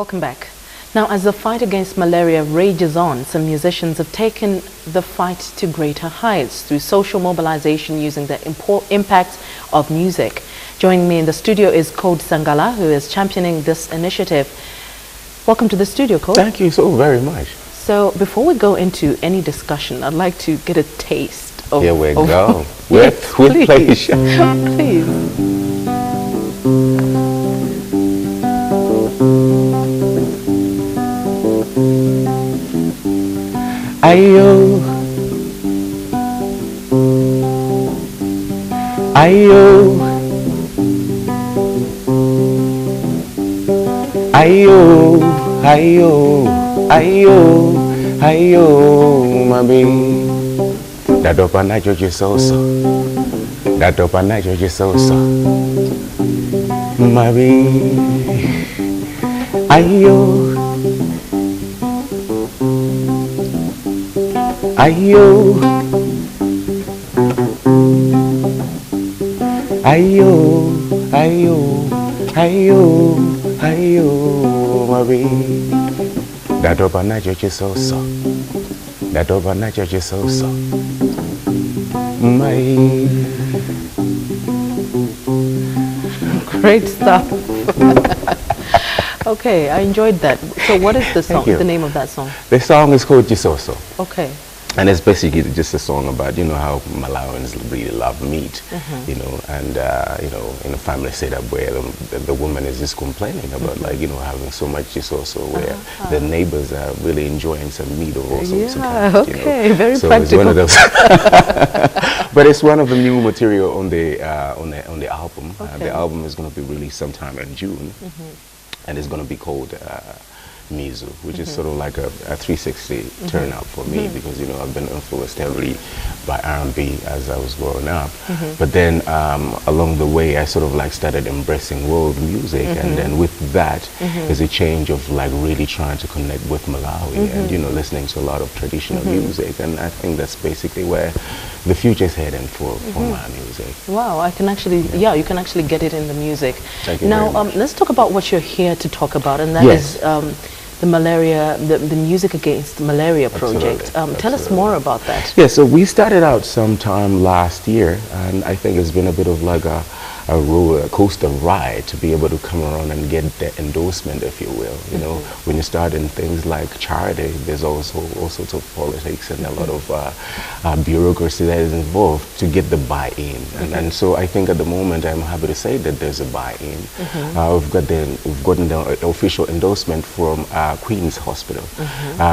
Welcome back. Now, as the fight against malaria rages on, some musicians have taken the fight to greater heights through social mobilization using the impact of music. Joining me in the studio is Code Sangala, who is championing this initiative. Welcome to the studio, Code. Thank you so very much. So, before we go into any discussion, I'd like to get a taste of... Here we go. Yes, with pleasure. Please. Ayo, ayo, ayo, ayo, ayo, ayo, mami. Dadopa na joji soso, dadopa na joji soso, mami. Ayo. Ayo, ayo, ayo, ayo, ayo, mami. Dadoba na joji soso, dadoba na joji soso, mai. Great stuff. Okay, I enjoyed that. So, what is the song? The name of that song? The song is called Jisoso. Okay. And it's basically just a song about, you know, how Malawians really love meat, you know, and, you know, in a family setup where the woman is just complaining about, like, you know, having so much jisoso where the neighbors are really enjoying some meat or all sorts of kind, okay, you know. very so practical. It's one of those but it's one of the new material on the album. Okay. The album is going to be released sometime in June, and it's going to be called Mizu, which is sort of like a 360 turnout for me, because, you know, I've been influenced heavily by R&B as I was growing up. But then along the way, I sort of like started embracing world music, and then with that is a change of like really trying to connect with Malawi and, you know, listening to a lot of traditional music. And I think that's basically where the future is heading for my music. Wow, I can actually, yeah, you can actually get it in the music. Thank you now, very much. let's talk about what you're here to talk about, and that is the malaria, the Music Against Malaria project. Tell us more about that. Yeah, so we started out sometime last year, and I think it's been a bit of like a roller coaster ride to be able to come around and get the endorsement, if you will. You know, when you start in things like charity, there's also all sorts of politics and a lot of bureaucracy that is involved to get the buy-in. And so I think at the moment I'm happy to say that there's a buy-in. We've gotten the official endorsement from Queen's Hospital.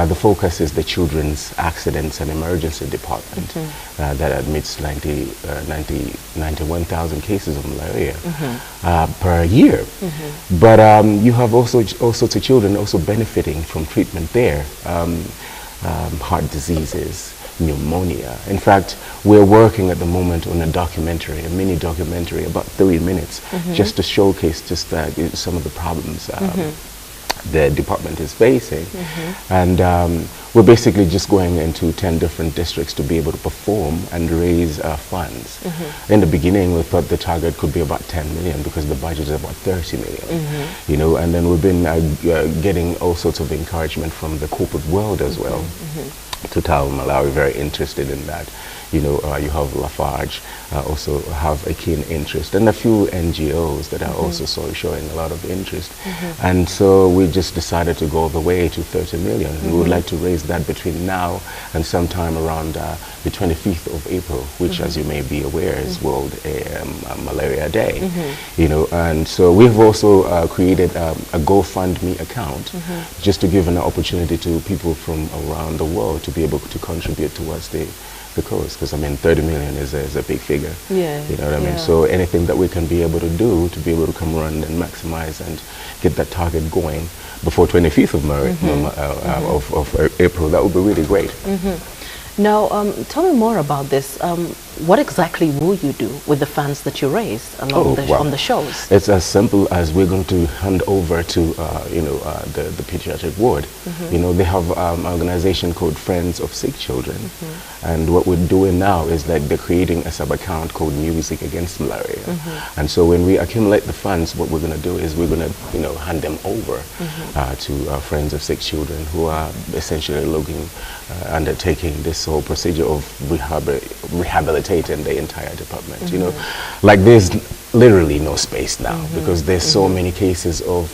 The focus is the Children's Accidents and Emergency Department that admits 91,000 cases of malaria per year. But you have also sorts of children also benefiting from treatment there. Heart diseases, pneumonia. In fact, we're working at the moment on a documentary, a mini documentary, about 3 minutes, just to showcase just some of the problems the department is facing. And we're basically just going into 10 different districts to be able to perform and raise funds. In the beginning, we thought the target could be about 10 million because the budget is about 30 million, you know, and then we've been getting all sorts of encouragement from the corporate world as well. Total Malawi very interested in that. You know, you have Lafarge also have a keen interest, and a few NGOs that are also showing a lot of interest. And so we just decided to go all the way to 30 million. And we would like to raise that between now and sometime around the 25th of April, which, as you may be aware, is World Malaria Day. You know, and so we've also created a GoFundMe account just to give an opportunity to people from around the world to be able to contribute towards the cause, because I mean 30 million is a big figure. Yeah, you know what I mean? So anything that we can be able to do to be able to come around and maximize and get that target going before 25th of April, that would be really great. Now, tell me more about this. what exactly will you do with the funds that you raised along on the shows? It's as simple as we're going to hand over to the pediatric ward. They have an organization called Friends of Sick Children, and what we're doing now is like they're creating a sub-account called Music Against Malaria. And so when we accumulate the funds, what we're going to do is we're going to hand them over to Friends of Sick Children, who are essentially undertaking this whole procedure of rehabilitating the entire department. Like there's literally no space now because there's so many cases of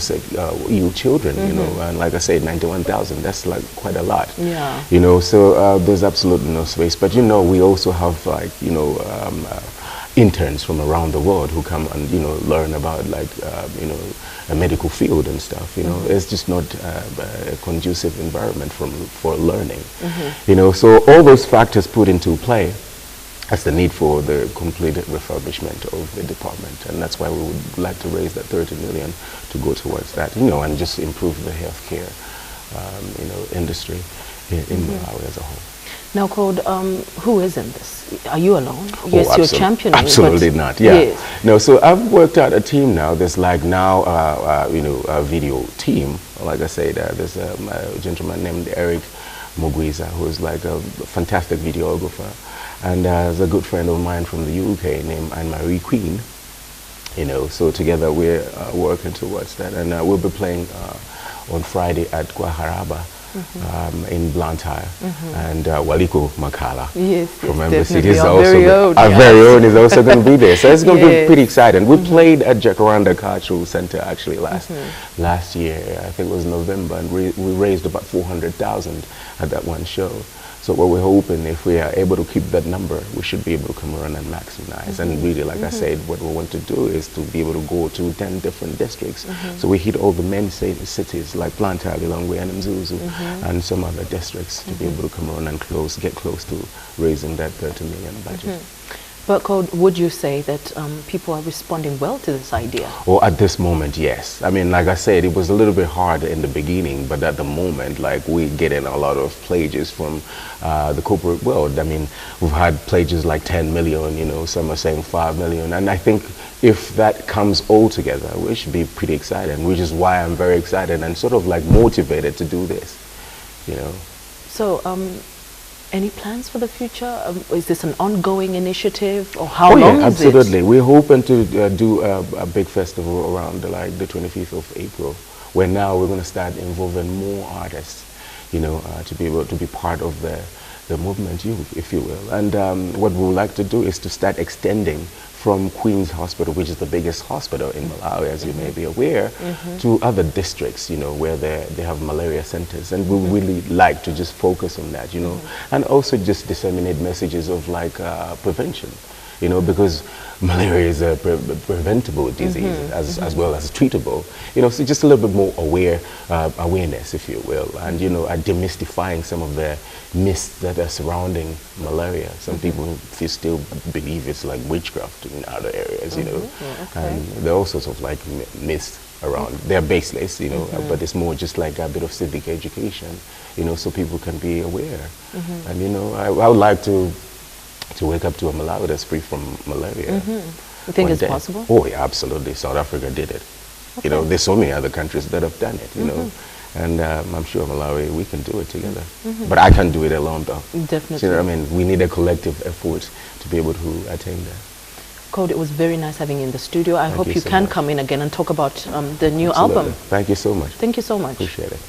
sick ill children. And like I said, 91,000. That's like quite a lot. So there's absolutely no space. But we also have like interns from around the world who come and learn about like a medical field and stuff. It's just not a conducive environment for learning. So all those factors put into play. That's the need for the complete refurbishment of the department, and that's why we would like to raise that 30 million to go towards that, and just improve the healthcare, industry in Malawi as a whole. Now, Claude, who is in this? Are you alone? Yes, you're championing. Absolutely not. Yeah. Yes. No. So I've worked out a team now. There's like now, a video team. Like I said, there's a gentleman named Eric Mugwiza, who's like a fantastic videographer. And there's a good friend of mine from the UK named Anne-Marie Queen, so together we're working towards that. And we'll be playing on Friday at Guaharaba in Blantyre. And Waliko Makala from Embassy. Our very own is also going to be there. So it's going to be pretty exciting. We played at Jacaranda Cultural Center actually last year. I think it was November, and we raised about 400,000 at that one show. So what we're hoping, if we are able to keep that number, we should be able to come around and maximize. And really, like I said, what we want to do is to be able to go to 10 different districts. So we hit all the main cities like Blantyre, Lilongwe, and Mzuzu, and some other districts to be able to come around and get close to raising that 30 million budget. But Claude, would you say that people are responding well to this idea? Well, at this moment, yes. I mean, like I said, it was a little bit hard in the beginning, but at the moment, like, we're getting a lot of pledges from the corporate world. I mean, we've had pledges like 10 million, some are saying 5 million. And I think if that comes all together, we should be pretty excited, which is why I'm very excited and sort of like motivated to do this, So, any plans for the future? Is this an ongoing initiative, or how long is it? Absolutely. We're hoping to do a big festival around like the 25th of April, where now we're going to start involving more artists, to be able to be part of the movement, if you will. And what we would like to do is to start extending from Queen's Hospital, which is the biggest hospital in Malawi, as you may be aware, to other districts, where they have malaria centers. And we really like to just focus on that, and also just disseminate messages of like prevention, because malaria is a preventable disease as well as treatable, so just a little bit more awareness, if you will, and, demystifying some of the myths that are surrounding malaria. Some people still believe it's like witchcraft in other areas, and there are all sorts of like myths around. They're baseless, but it's more just like a bit of civic education, so people can be aware. And, I would like to wake up to a Malawi that's free from malaria. You think it's possible? Oh, yeah, absolutely. South Africa did it. Okay. There's so many other countries that have done it, and I'm sure Malawi, we can do it together. But I can't do it alone, though. Definitely. So, we need a collective effort to be able to attain that. Claude, it was very nice having you in the studio. I hope you can come in again and talk about the new album. Thank you so much. Thank you so much. Appreciate it.